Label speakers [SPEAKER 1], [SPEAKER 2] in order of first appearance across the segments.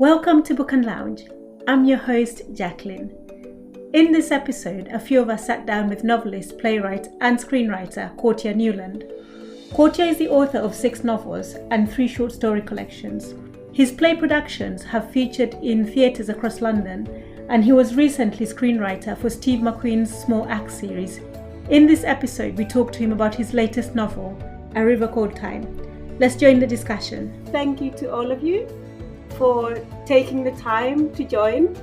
[SPEAKER 1] Welcome to Book and Lounge. I'm your host, Jacqueline. In this episode, a few of us sat down with novelist, playwright, and screenwriter Courttia Newland. Courttia is the author of 6 novels and 3 short story collections. His play productions have featured in theatres across London, and he was recently screenwriter for Steve McQueen's Small Axe series. In this episode, we talked to him about his latest novel, A River Called Time. Let's join the discussion. Thank you to all of you for taking the time to join.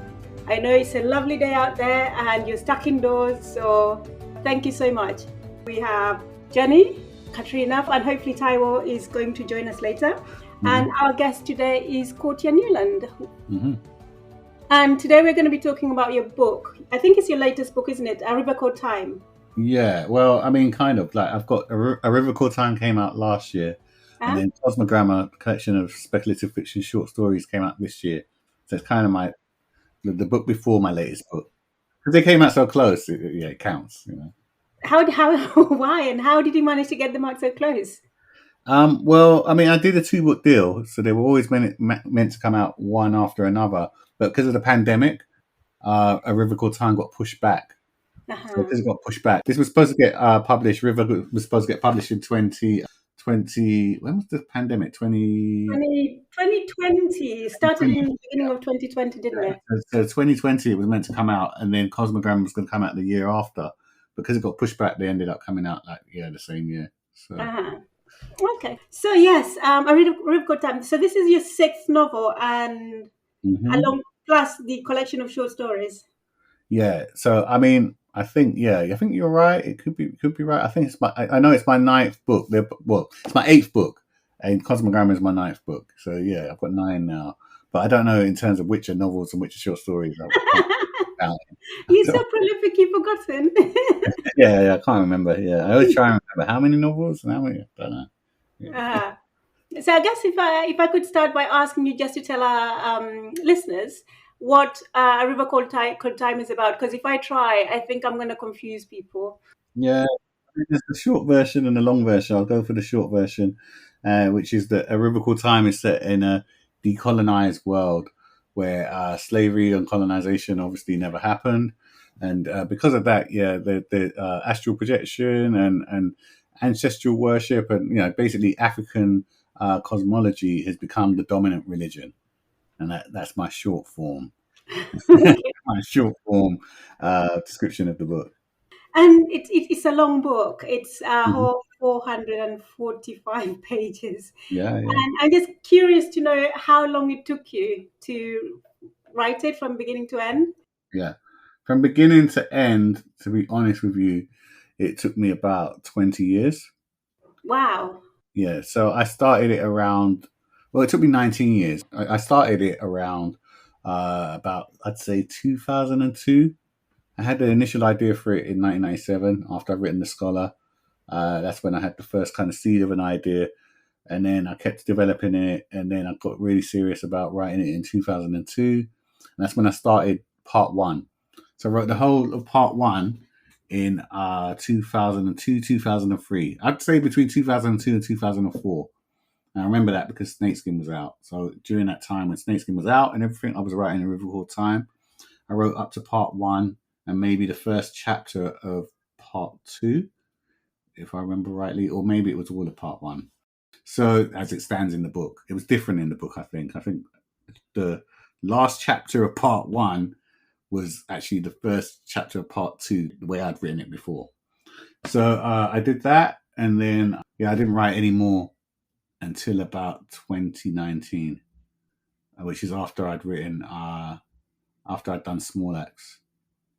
[SPEAKER 1] I know it's a lovely day out there and you're stuck indoors, so thank you so much. We have Jenny, Katrina, and hopefully Taiwo is going to join us later. Mm-hmm. And our guest today is Courttia Newland. Mm-hmm. And today we're going to be talking about your book. I think it's your latest book, isn't it? A River Called Time.
[SPEAKER 2] Yeah, well, I mean, kind of. Like, I've got A River Called Time came out last year. And then Cosmogramma, a collection of speculative fiction short stories, came out this year. So it's kind of the book before my latest book. Because they came out so close, it counts, you know.
[SPEAKER 1] Why, and how did you manage to get them out so close?
[SPEAKER 2] Well, I mean, I did a 2-book deal, so they were always meant to come out one after another. But because of the pandemic, A River Called Time got pushed back. Uh-huh. So because it got pushed back, this was supposed to get published. River was supposed to get published in 2020. When was the pandemic?
[SPEAKER 1] 2020. Started in the beginning of 2020, didn't it?
[SPEAKER 2] So 2020 it was meant to come out, and then Cosmogramma was going to come out the year after. Because it got pushed back, they ended up coming out the same year. So.
[SPEAKER 1] Uh-huh. Okay. So yes, A River Called Time. So this is your 6th novel, and along plus the collection of short stories.
[SPEAKER 2] Yeah. So I mean, I think you're right. It could be right. I think I know it's my 9th book. Well, it's my 8th book, and Cosmogramma is my 9th book. So yeah, I've got 9 now. But I don't know in terms of which are novels and which are short stories.
[SPEAKER 1] You're so prolific, you've forgotten.
[SPEAKER 2] yeah, I can't remember. Yeah, I always try and remember how many novels and how many. I don't know. Yeah.
[SPEAKER 1] So I guess if I could start by asking you just to tell our listeners what A River Called Time is about, because if I try, I think I'm going to confuse people.
[SPEAKER 2] Yeah, there's the short version and the long version. I'll go for the short version, which is that A River Called Time is set in a decolonised world where slavery and colonization obviously never happened. And because of that, the astral projection and ancestral worship and, basically African cosmology has become the dominant religion. And that's my short form. My short form description of the book.
[SPEAKER 1] And it's a long book. It's whole 445 pages.
[SPEAKER 2] Yeah.
[SPEAKER 1] And I'm just curious to know how long it took you to write it from beginning to end.
[SPEAKER 2] Yeah. From beginning to end, to be honest with you, it took me about 20 years.
[SPEAKER 1] Wow.
[SPEAKER 2] Yeah. So I started it around... Well, it took me 19 years. I started it around about, I'd say, 2002. I had the initial idea for it in 1997 after I'd written The Scholar. That's when I had the first kind of seed of an idea. And then I kept developing it. And then I got really serious about writing it in 2002. And that's when I started part 1. So I wrote the whole of part 1 in 2002, 2003. I'd say between 2002 and 2004. And I remember that because Snakeskin was out. So during that time when Snakeskin was out and everything, I was writing A River Called Time. I wrote up to part 1 and maybe the first chapter of part 2, if I remember rightly, or maybe it was all of part 1. So as it stands in the book, it was different in the book, I think. I think the last chapter of part 1 was actually the first chapter of part 2, the way I'd written it before. So I did that, and then I didn't write any more until about 2019, which is after I'd written, after I'd done Small Axe.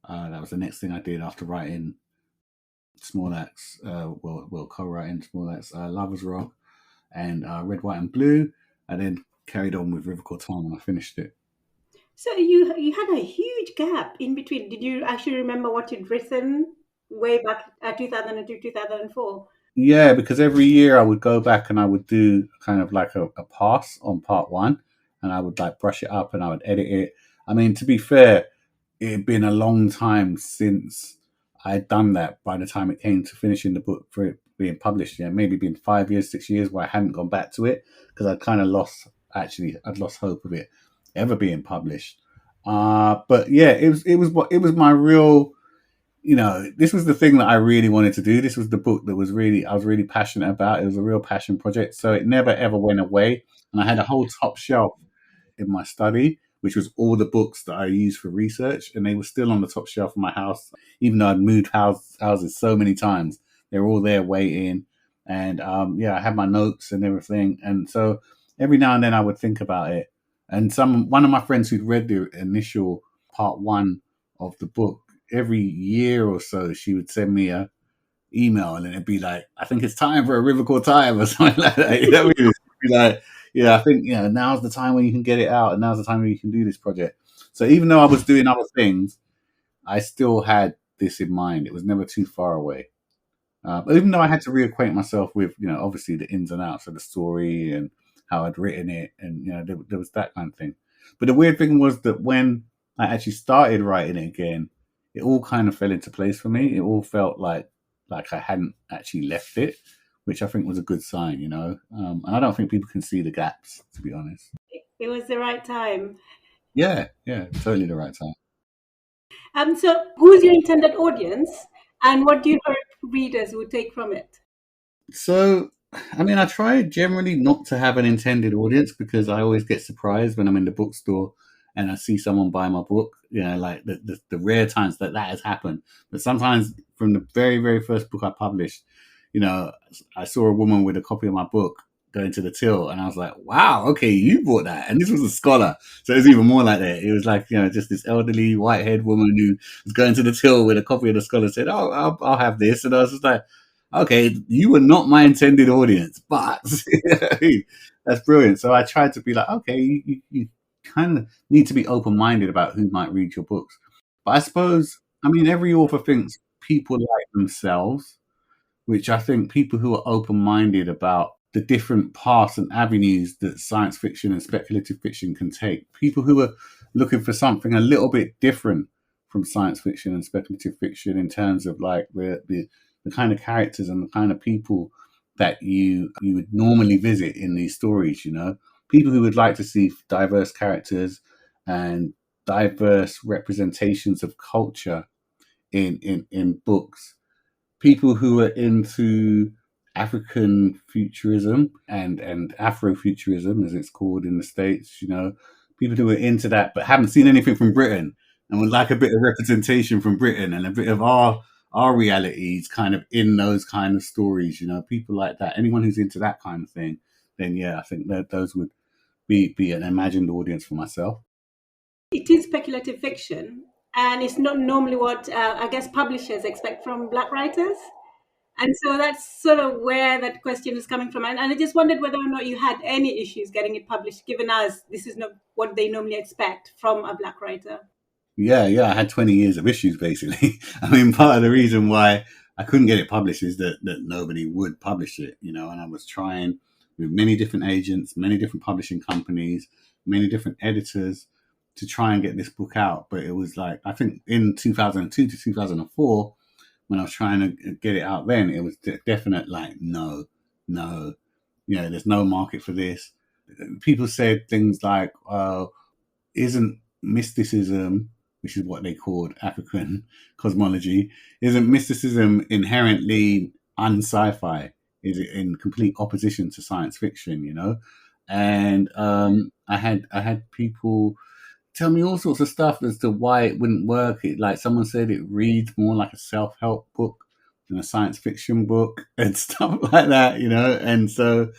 [SPEAKER 2] That was the next thing I did after writing Small Axe, co-writing Small Axe, Lover's Rock and Red, White and Blue. I then carried on with River Called Time and I finished it.
[SPEAKER 1] So you had a huge gap in between. Did you actually remember what you'd written way back at 2002, 2004?
[SPEAKER 2] Yeah, because every year I would go back and I would do kind of like a pass on part 1 and I would like brush it up and I would edit it. I mean, to be fair, it had been a long time since I had done that by the time it came to finishing the book for it being published. Maybe been 5 years, 6 years where I hadn't gone back to it because I'd kind of lost hope of it. ever being published. But yeah, it was my real, this was the thing that I really wanted to do. This was the book that I was really passionate about. It was a real passion project. So it never ever went away. And I had a whole top shelf in my study, which was all the books that I used for research, and they were still on the top shelf of my house, even though I'd moved houses so many times. They were all there waiting, and yeah, I had my notes and everything, and so every now and then I would think about it. And one of my friends who'd read the initial part one of the book, every year or so, she would send me a email, and then it'd be like, I think it's time for a river called time or something like that. You know what I mean? It'd be like, yeah, I think now's the time when you can get it out, and now's the time when you can do this project. So even though I was doing other things, I still had this in mind. It was never too far away. But even though I had to reacquaint myself with, obviously the ins and outs of the story and how I'd written it, and there was that kind of thing. But the weird thing was that when I actually started writing it again, it all kind of fell into place for me. It all felt like I hadn't actually left it, which I think was a good sign. And I don't think people can see the gaps, to be honest.
[SPEAKER 1] It was the right time.
[SPEAKER 2] Yeah, totally the right time.
[SPEAKER 1] So who's your intended audience, and what do you hope readers would take from it?
[SPEAKER 2] So, I mean, I try generally not to have an intended audience because I always get surprised when I'm in the bookstore and I see someone buy my book. Like the rare times that has happened. But sometimes from the very, very first book I published, I saw a woman with a copy of my book going to the till, and I was like, wow, okay, you bought that. And this was a scholar. So it was even more like that. It was like, just this elderly white-haired woman who was going to the till with a copy of the scholar, said, oh, I'll have this. And I was just like, okay, you were not my intended audience, but that's brilliant. So I tried to be like, okay, you kind of need to be open-minded about who might read your books. But I suppose, I mean, every author thinks people like themselves, which I think people who are open-minded about the different paths and avenues that science fiction and speculative fiction can take, people who are looking for something a little bit different from science fiction and speculative fiction in terms of like the kind of characters and the kind of people that you would normally visit in these stories, people who would like to see diverse characters and diverse representations of culture in books, people who are into African futurism and Afrofuturism, as it's called in the States, people who are into that but haven't seen anything from Britain and would like a bit of representation from Britain and a bit of our realities kind of in those kind of stories, people like that. Anyone who's into that kind of thing, then yeah, I think that those would be an imagined audience for myself.
[SPEAKER 1] It is speculative fiction, and it's not normally what I guess publishers expect from Black writers. And so that's sort of where that question is coming from. And I just wondered whether or not you had any issues getting it published, given as this is not what they normally expect from a Black writer.
[SPEAKER 2] Yeah, I had 20 years of issues, basically. I mean, part of the reason why I couldn't get it published is that nobody would publish it, and I was trying with many different agents, many different publishing companies, many different editors to try and get this book out. But it was like, I think in 2002 to 2004, when I was trying to get it out then, it was definite like, no, there's no market for this. People said things like, isn't mysticism, which is what they called African cosmology, isn't mysticism inherently un-sci-fi? Is it in complete opposition to science fiction? And I had people tell me all sorts of stuff as to why it wouldn't work. Like someone said, it reads more like a self-help book than a science fiction book and stuff like that. And so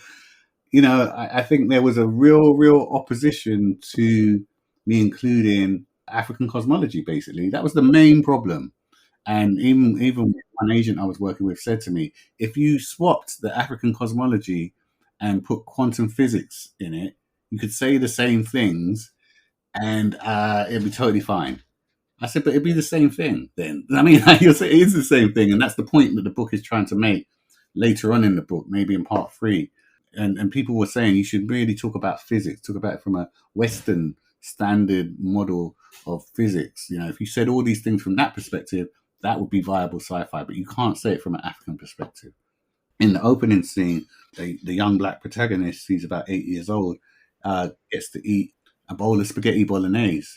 [SPEAKER 2] I think there was a real opposition to me including African cosmology. Basically, that was the main problem. And even one agent I was working with said to me, if you swapped the African cosmology and put quantum physics in it, you could say the same things, and it'd be totally fine. I said, but it'd be the same thing then. I mean, you'll say it is the same thing, and that's the point that the book is trying to make later on in the book, maybe in part 3. And people were saying you should really talk about physics, talk about it from a Western standard model of physics. If you said all these things from that perspective, that would be viable sci-fi, but you can't say it from an African perspective. In the opening scene, the young black protagonist, he's about 8 years old, gets to eat a bowl of spaghetti bolognese.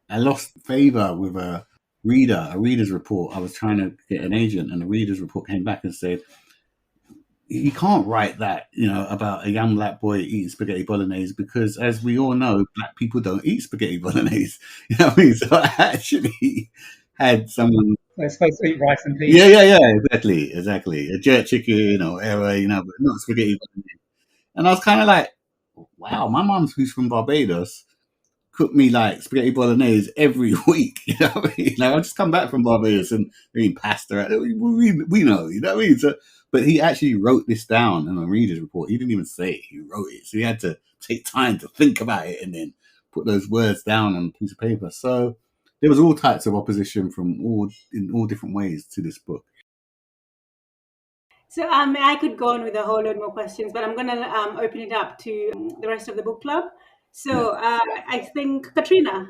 [SPEAKER 2] I lost favor with a reader's report. I was trying to get an agent, and the reader's report came back and said, you can't write that, about a young black boy eating spaghetti bolognese, because, as we all know, black people don't eat spaghetti bolognese. You know what I mean? So I actually had someone.
[SPEAKER 3] They're supposed to eat rice and peas.
[SPEAKER 2] Yeah, exactly. A jerk chicken or whatever, but not spaghetti bolognese. And I was kind of like, wow, my mum's, who's from Barbados, cook me like spaghetti bolognese every week. You know what I mean? Like, I just come back from Barbados and they eat pasta. We know, you know what I mean? So, but he actually wrote this down in a reader's report. He didn't even say it, he wrote it. So he had to take time to think about it and then put those words down on a piece of paper. So there was all types of opposition in all different ways to this book.
[SPEAKER 1] So I could go on with a whole load more questions, but I'm going to open it up to the rest of the book club. So I think, Katrina.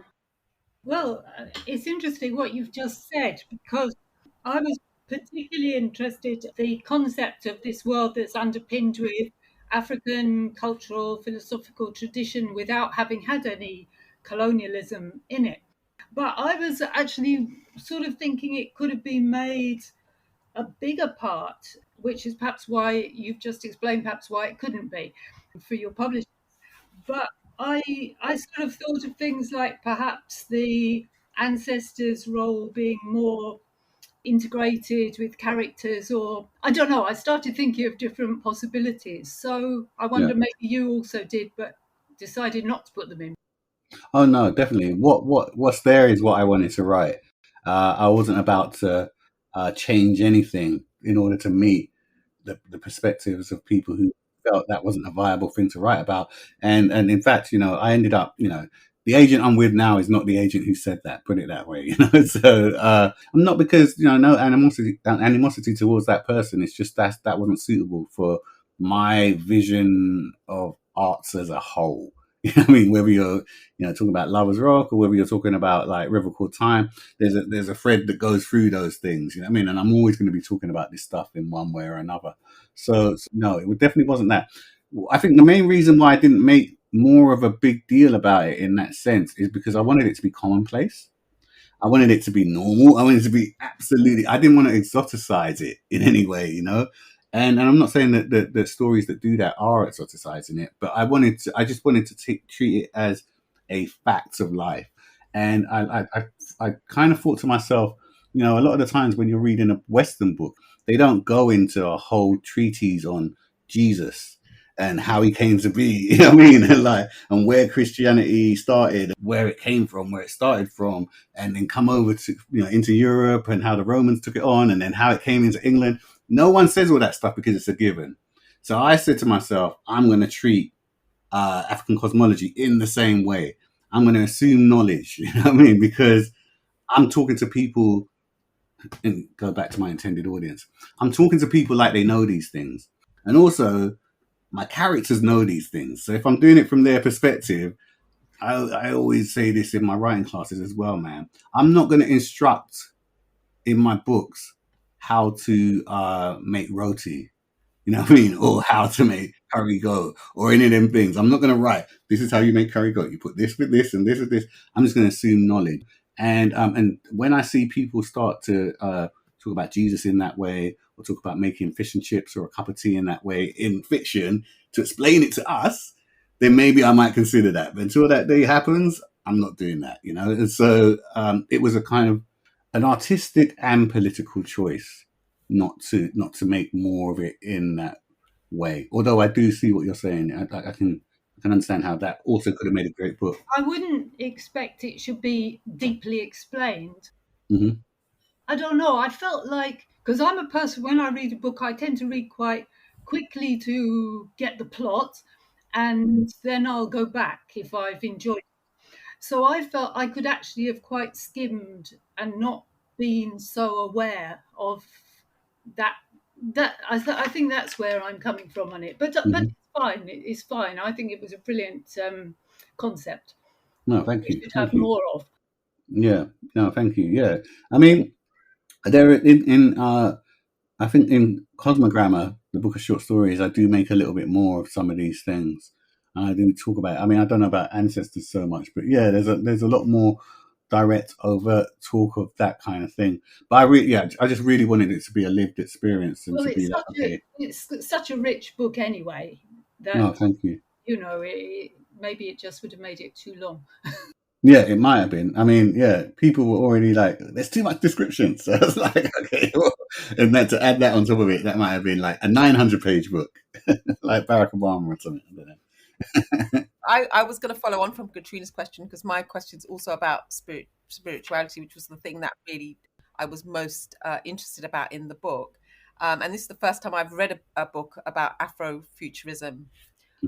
[SPEAKER 4] Well, it's interesting what you've just said, because I was particularly interested in the concept of this world that's underpinned with African cultural, philosophical tradition without having had any colonialism in it. But I was actually sort of thinking it could have been made a bigger part, which is perhaps why you've just explained, perhaps why it couldn't be for your publishers. But I sort of thought of things like perhaps the ancestors' role being more integrated with characters, or I don't know. I started thinking of different possibilities. So I wonder, maybe you also did, but decided not to put them in.
[SPEAKER 2] Oh no, definitely. What's there is what I wanted to write. I wasn't about to change anything in order to meet the perspectives of people who felt that wasn't a viable thing to write about. And in fact, I ended up, the agent I'm with now is not the agent who said that. Put it that way, So I'm not, because no animosity towards that person. It's just that wasn't suitable for my vision of arts as a whole. You know what I mean? Whether you're talking about Lovers Rock or whether you're talking about like River Called Time, there's a thread that goes through those things. You know what I mean? And I'm always going to be talking about this stuff in one way or another. So no, it definitely wasn't that. I think the main reason why I didn't make more of a big deal about it in that sense is because I wanted it to be commonplace. I wanted it to be normal. I wanted it to be absolutely. I didn't want to exoticize it in any way, And I'm not saying that the stories that do that are exoticizing it, but I just wanted to treat it as a fact of life. And I kind of thought to myself, a lot of the times when you're reading a Western book, they don't go into a whole treatise on Jesus and how he came to be, you know what I mean? And where Christianity started, where it came from, where it started from, and then come over to, into Europe, and how the Romans took it on, and then how it came into England. No one says all that stuff because it's a given. So I said to myself, I'm going to treat African cosmology in the same way. I'm going to assume knowledge, you know what I mean? Because I'm talking to people, and go back to my intended audience. I'm talking to people like they know these things. And also, my characters know these things. So if I'm doing it from their perspective, I always say this in my writing classes as well, man. I'm not going to instruct in my books how to make roti, you know what I mean? Or how to make curry goat or any of them things. I'm not going to write, this is how you make curry goat. You put this with this and this with this. I'm just going to assume knowledge. And when I see people start to talk about Jesus in that way, or talk about making fish and chips or a cup of tea in that way in fiction to explain it to us, then maybe I might consider that. But until that day happens, I'm not doing that, And so it was a kind of an artistic and political choice not to make more of it in that way. Although I do see what you're saying. I can understand how that also could have made a great book.
[SPEAKER 4] I wouldn't expect it should be deeply explained.
[SPEAKER 2] Mm-hmm.
[SPEAKER 4] I don't know. I felt like, because I'm a person, when I read a book, I tend to read quite quickly to get the plot, and then I'll go back if I've enjoyed it. So I felt I could actually have quite skimmed and not been so aware of that. I think that's where I'm coming from on it. But it's fine. It's fine. I think it was a brilliant concept.
[SPEAKER 2] No, thank you.
[SPEAKER 4] We should have more of.
[SPEAKER 2] Yeah. No, thank you. Yeah. I mean, there I think in Cosmogramma, the book of short stories, I do make a little bit more of some of these things. I didn't talk about it. I mean, I don't know about ancestors so much, but yeah, there's a lot more direct, overt talk of that kind of thing. But I just really wanted it to be a lived experience and
[SPEAKER 4] Well,
[SPEAKER 2] to be like, okay.
[SPEAKER 4] it's such a rich book anyway that,
[SPEAKER 2] No, thank you.
[SPEAKER 4] Maybe it just would have made it too long.
[SPEAKER 2] Yeah, it might have been. I mean, yeah, people were already like, there's too much description. So I was like, okay. And then to add that on top of it, that might have been like a 900-page book, like Barack Obama or something. I don't know.
[SPEAKER 3] I was going to follow on from Katrina's question, because my question is also about spirituality, which was the thing that really I was most interested about in the book. And this is the first time I've read a book about Afrofuturism.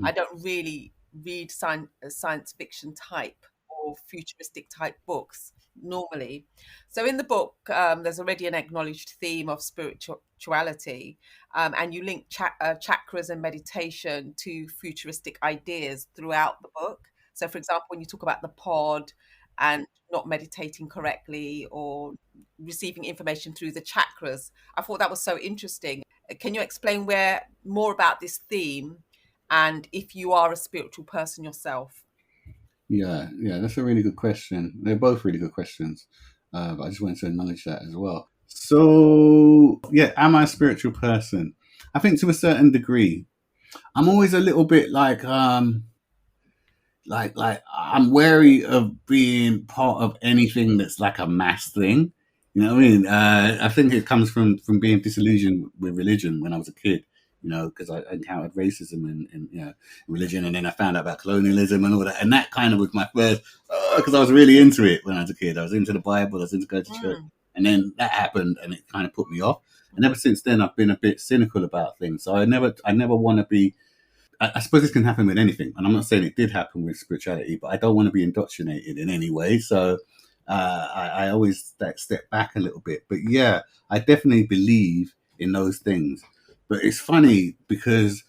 [SPEAKER 3] I don't really read science fiction type or futuristic type books normally. So in the book, there's already an acknowledged theme of spirituality, and you link chakras and meditation to futuristic ideas throughout the book. So, for example, when you talk about the pod and not meditating correctly or receiving information through the chakras, I thought that was so interesting. Can you explain more about this theme, and if you are a spiritual person yourself?
[SPEAKER 2] Yeah, that's a really good question. They're both really good questions. But I just wanted to acknowledge that as well. So, yeah, am I a spiritual person? I think to a certain degree. I'm always a little bit like I'm wary of being part of anything that's like a mass thing. You know what I mean? I think it comes from being disillusioned with religion when I was a kid. Because I encountered racism and religion, and then I found out about colonialism and all that, and that kind of was my first, because I was really into it when I was a kid. I was into the Bible, I was into going to church, and then that happened, and it kind of put me off. And ever since then, I've been a bit cynical about things. So I never want to be. I suppose this can happen with anything, and I'm not saying it did happen with spirituality, but I don't want to be indoctrinated in any way. So I always step back a little bit. But yeah, I definitely believe in those things. But it's funny because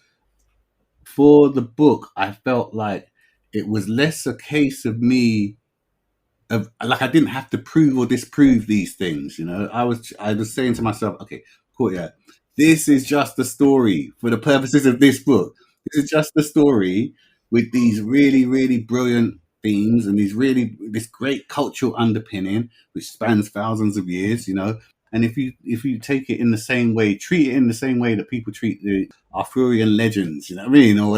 [SPEAKER 2] for the book, I felt like it was less a case of me of like I didn't have to prove or disprove these things. I was saying to myself, okay, Courttia, this is just a story for the purposes of this book. This is just a story with these really, really brilliant themes and this great cultural underpinning which spans thousands of years. And if you take it in the same way, treat it in the same way that people treat the Arthurian legends, you know what I mean? Or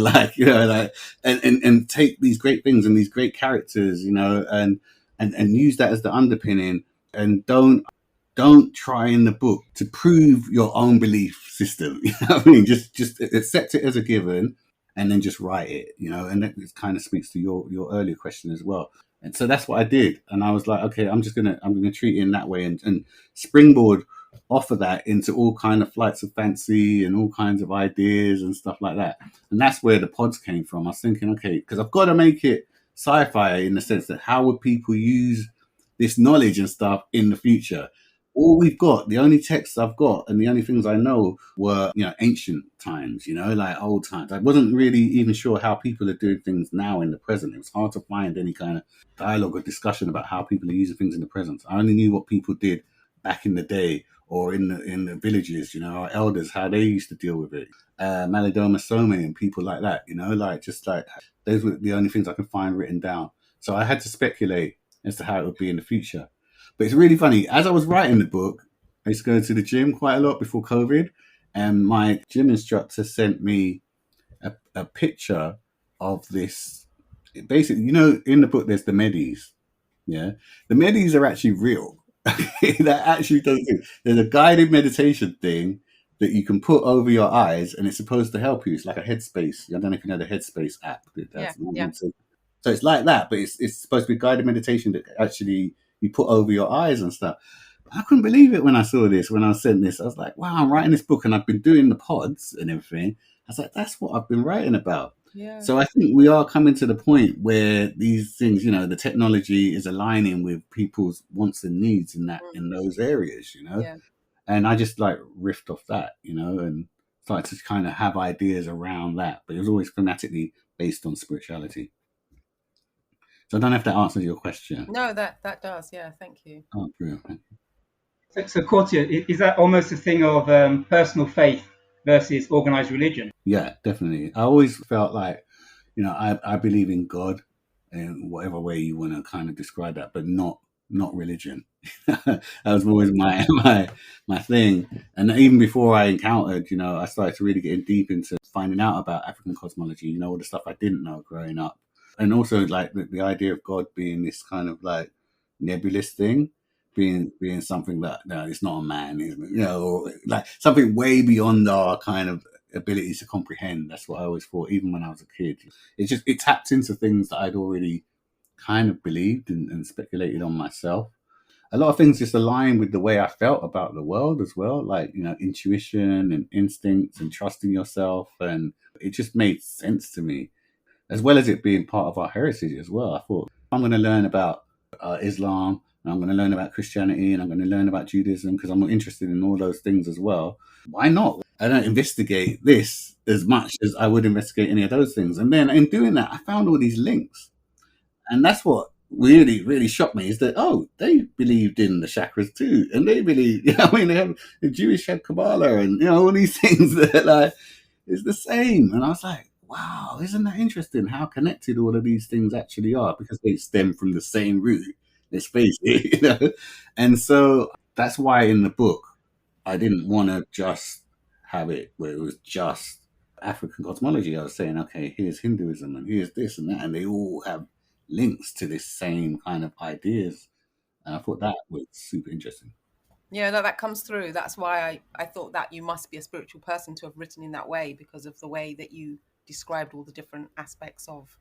[SPEAKER 2] and take these great things and these great characters, and use that as the underpinning, and don't try in the book to prove your own belief system. You know what I mean? Just accept it as a given and then just write it, and that kind of speaks to your earlier question as well. And so that's what I did. And I was like, okay, I'm gonna treat it in that way and springboard off of that into all kind of flights of fancy and all kinds of ideas and stuff like that. And that's where the pods came from. I was thinking, okay, because I've got to make it sci-fi in the sense that how would people use this knowledge and stuff in the future? All we've got, the only texts I've got and the only things I know were, ancient times, like old times. I wasn't really even sure how people are doing things now in the present. It was hard to find any kind of dialogue or discussion about how people are using things in the present. I only knew what people did back in the day or in the villages, our elders, how they used to deal with it. Malidoma Some and people like that, those were the only things I could find written down. So I had to speculate as to how it would be in the future. But it's really funny. As I was writing the book, I used to go to the gym quite a lot before COVID, and my gym instructor sent me a picture of this. Basically, in the book, there's the medis. Yeah, the medis are actually real. That actually does. There's a guided meditation thing that you can put over your eyes, and it's supposed to help you. It's like a Headspace. I don't know if you know the Headspace app.
[SPEAKER 3] Yeah.
[SPEAKER 2] So it's like that, but it's supposed to be guided meditation that actually you put over your eyes and stuff. I couldn't believe it when I saw this, when I was sent this. I was like, wow, I'm writing this book and I've been doing the pods and everything. I was like, that's what I've been writing about.
[SPEAKER 3] Yeah.
[SPEAKER 2] So I think we are coming to the point where these things, the technology is aligning with people's wants and needs in those areas,
[SPEAKER 3] Yeah.
[SPEAKER 2] And I just riffed off that, and started to kind of have ideas around that. But it was always fanatically based on spirituality. So I don't know if that answers your question.
[SPEAKER 3] No, that does. Yeah, thank you.
[SPEAKER 2] Oh, brilliant.
[SPEAKER 5] So Courttia, is that almost a thing of personal faith versus organized religion?
[SPEAKER 2] Yeah, definitely. I always felt like, I believe in God in whatever way you want to kind of describe that, but not religion. That was always my thing. And even before I encountered, I started to really get deep into finding out about African cosmology, all the stuff I didn't know growing up. And also like the idea of God being this kind of like nebulous thing, being something that no, it's not a man, or like something way beyond our kind of abilities to comprehend. That's what I always thought, even when I was a kid. It tapped into things that I'd already kind of believed and speculated on myself. A lot of things just align with the way I felt about the world as well, like intuition and instincts and trusting yourself, and it just made sense to me, as well as it being part of our heritage as well. I thought, I'm going to learn about Islam, and I'm going to learn about Christianity, and I'm going to learn about Judaism because I'm interested in all those things as well. Why not? I don't investigate this as much as I would investigate any of those things. And then in doing that, I found all these links. And that's what really, really shocked me, is that, they believed in the chakras too. And they believe, they have the Jewish had Kabbalah and, all these things that like, is the same. And I was like, wow, isn't that interesting how connected all of these things actually are, because they stem from the same root, let's face it, And so that's why in the book, I didn't want to just have it where it was just African cosmology. I was saying, okay, here's Hinduism and here's this and that, and they all have links to this same kind of ideas. And I thought that was super interesting.
[SPEAKER 3] Yeah, no, that comes through. That's why I thought that you must be a spiritual person to have written in that way, because of the way that you described all the different aspects of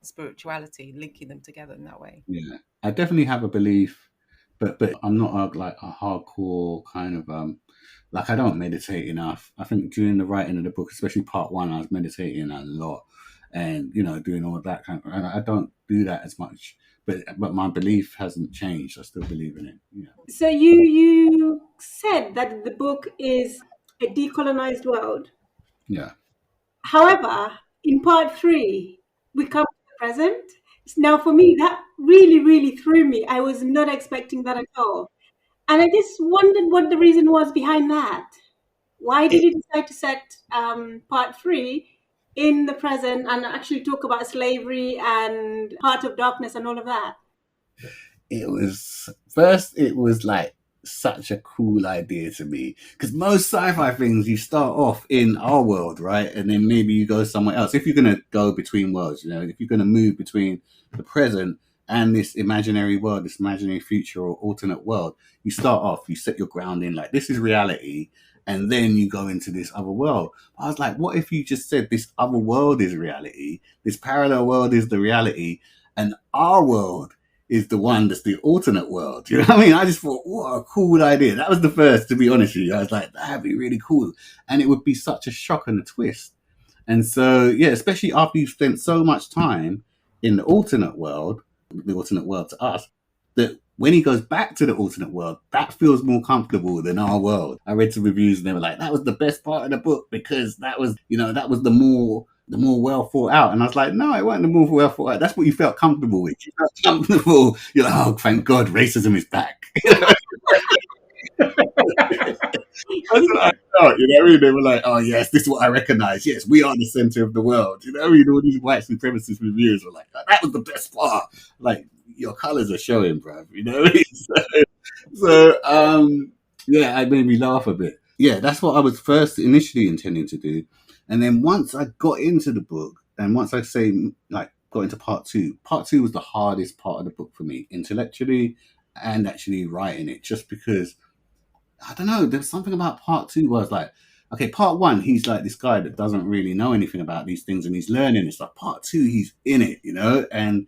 [SPEAKER 3] spirituality, linking them together in that way.
[SPEAKER 2] Yeah, I definitely have a belief, but I'm not a hardcore kind of like I don't meditate enough. I think during the writing of the book, especially part one, I was meditating a lot and doing all of that kind of, and I don't do that as much. But my belief hasn't changed. I still believe in it. Yeah.
[SPEAKER 1] So you said that the book is a decolonized world.
[SPEAKER 2] Yeah.
[SPEAKER 1] However, in part 3, we come to the present. Now, for me, that really, really threw me. I was not expecting that at all. And I just wondered what the reason was behind that. Why did you decide to set part 3 in the present and actually talk about slavery and Heart of Darkness and all of that?
[SPEAKER 2] It was like such a cool idea to me, because most sci-fi things, you start off in our world, right? And then maybe you go somewhere else. If you're going to go between worlds, if you're going to move between the present and this imaginary world, this imaginary future or alternate world, you start off, you set your ground in like, this is reality. And then you go into this other world. I was like, what if you just said this other world is reality, this parallel world is the reality, and our world is the one that's the alternate world? You know what I mean? I just thought, what a cool idea. That was the first, to be honest with you. I was like, that'd be really cool. And it would be such a shock and a twist. And so, yeah, especially after you've spent so much time in the alternate world to us, that when he goes back to the alternate world, that feels more comfortable than our world. I read some reviews and they were like, that was the best part of the book because that was the more well thought out. And I was like, no, it wasn't the more well thought out. That's what you felt comfortable with. You felt comfortable. You're like, oh, thank God, racism is back. That's what I thought, They were like, oh, yes, this is what I recognize. Yes, we are the center of the world. All these white supremacist reviewers were like, oh, that was the best part. Like, your colors are showing, bruv. Yeah, it made me laugh a bit. Yeah, that's what I was first initially intending to do. And then once I got into the book, and once I got into part 2 was the hardest part of the book for me, intellectually and actually writing it, just because, I don't know, there's something about part 2 where I was like, okay, part 1, he's like this guy that doesn't really know anything about these things and he's learning and stuff. Part 2, he's in it, and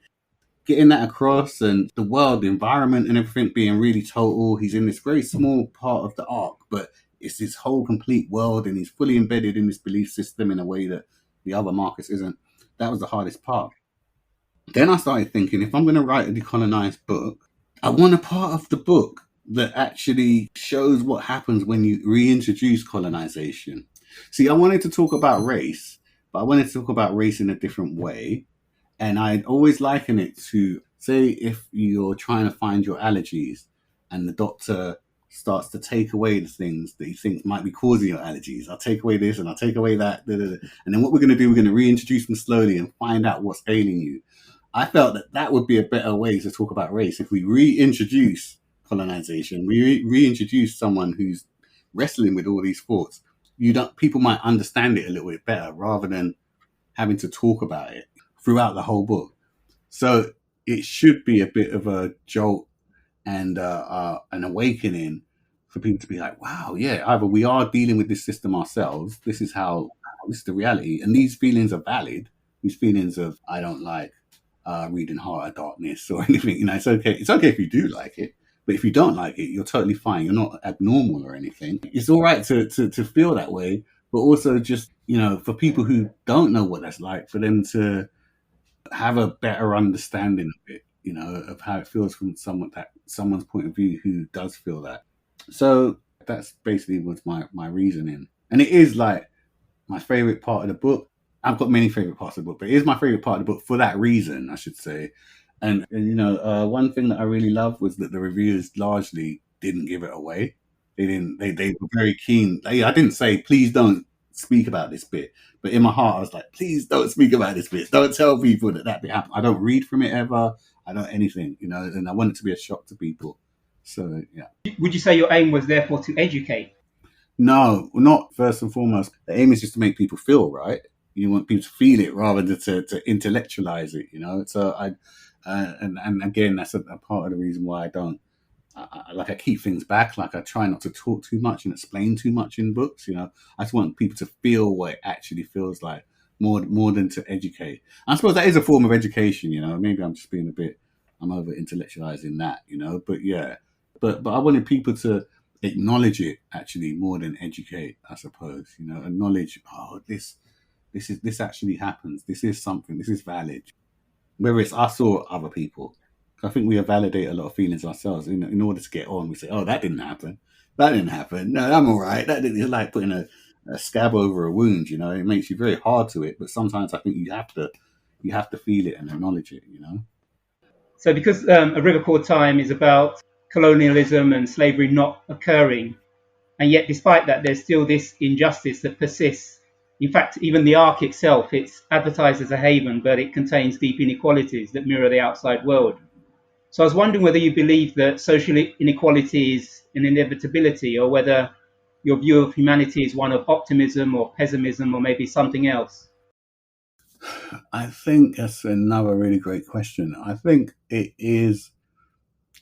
[SPEAKER 2] getting that across, and the world, the environment and everything being really total. He's in this very small part of the arc, but it's this whole complete world and he's fully embedded in this belief system in a way that the other Marcus isn't. That was the hardest part. Then I started thinking, if I'm going to write a decolonized book, I want a part of the book that actually shows what happens when you reintroduce colonization. See, I wanted to talk about race, but I wanted to talk about race in a different way. And I'd always liken it to, say, if you're trying to find your allergies and the doctor starts to take away the things that he thinks might be causing your allergies. I'll take away this and I'll take away that. Da, da, da. And then what we're going to do, we're going to reintroduce them slowly and find out what's ailing you. I felt that would be a better way to talk about race if we reintroduce colonization, we reintroduce someone who's wrestling with all these thoughts. People might understand it a little bit better rather than having to talk about it throughout the whole book. So it should be a bit of a jolt and an awakening for people to be like, wow, yeah, either we are dealing with this system ourselves, this is the reality, and these feelings are valid. These feelings of I don't like reading Heart of Darkness or anything, it's okay if you do like it, but if you don't like it, you're totally fine. You're not abnormal or anything. It's all right to feel that way, but also just, for people who don't know what that's like, for them to have a better understanding of it, of how it feels from someone's point of view who does feel that. So that's basically was my reasoning. And it is like my favorite part of the book. I've got many favorite parts of the book, but it is my favorite part of the book for that reason, I should say. And one thing that I really loved was that the reviewers largely didn't give it away. They were very keen. I didn't say, please don't speak about this bit, but in my heart I was like, please don't speak about this bit. Don't tell people that bit happened. I don't read from it ever. I don't anything, and I want it to be a shock to people. So yeah.
[SPEAKER 5] Would you say your aim was therefore to educate?
[SPEAKER 2] No, not first and foremost. The aim is just to make people feel right. You want people to feel it rather than to intellectualize it, So and again, that's a part of the reason why I don't. I keep things back. Like I try not to talk too much and explain too much in books. I just want people to feel what it actually feels like more than to educate. I suppose that is a form of education. Maybe I'm just being I'm over intellectualizing that. But yeah, but I wanted people to acknowledge it actually more than educate. I suppose acknowledge. Oh, this actually happens. This is something. This is valid. Whether it's us or other people. I think we validate a lot of feelings ourselves in order to get on. We say, oh, that didn't happen. That didn't happen. No, I'm all right. That didn't. It's like putting a scab over a wound, It makes you very hard to it. But sometimes I think you have to feel it and acknowledge it,
[SPEAKER 5] So because A River Called Time is about colonialism and slavery not occurring, and yet despite that, there's still this injustice that persists. In fact, even the Ark itself, it's advertised as a haven, but it contains deep inequalities that mirror the outside world. So I was wondering whether you believe that social inequality is an inevitability, or whether your view of humanity is one of optimism or pessimism or maybe something else.
[SPEAKER 2] I think that's another really great question. I think it is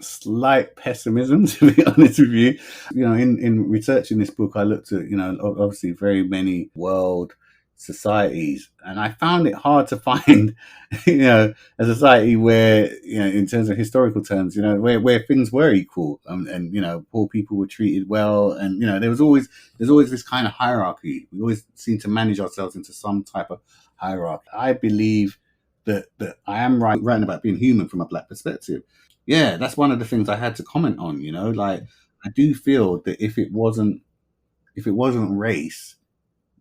[SPEAKER 2] slight pessimism, to be honest with you. In researching this book, I looked at, obviously very many world societies, and I found it hard to find, a society where, in terms of historical terms, where things were equal, and poor people were treated well, and there's always this kind of hierarchy. We always seem to manage ourselves into some type of hierarchy. I believe that I am writing about being human from a Black perspective. Yeah, that's one of the things I had to comment on. Like I do feel that if it wasn't race,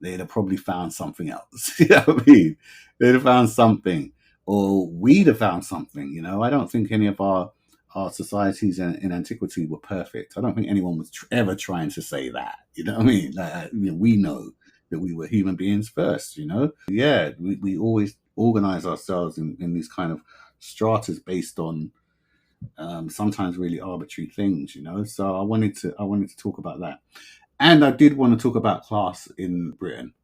[SPEAKER 2] they'd have probably found something else. You know what I mean? They'd have found something, or we'd have found something. I don't think any of our societies in antiquity were perfect. I don't think anyone was ever trying to say that. You know what I mean? Like, we know that we were human beings first. Yeah, we always organize ourselves in these kind of stratas based on sometimes really arbitrary things. So I wanted to talk about that. And I did want to talk about class in Britain.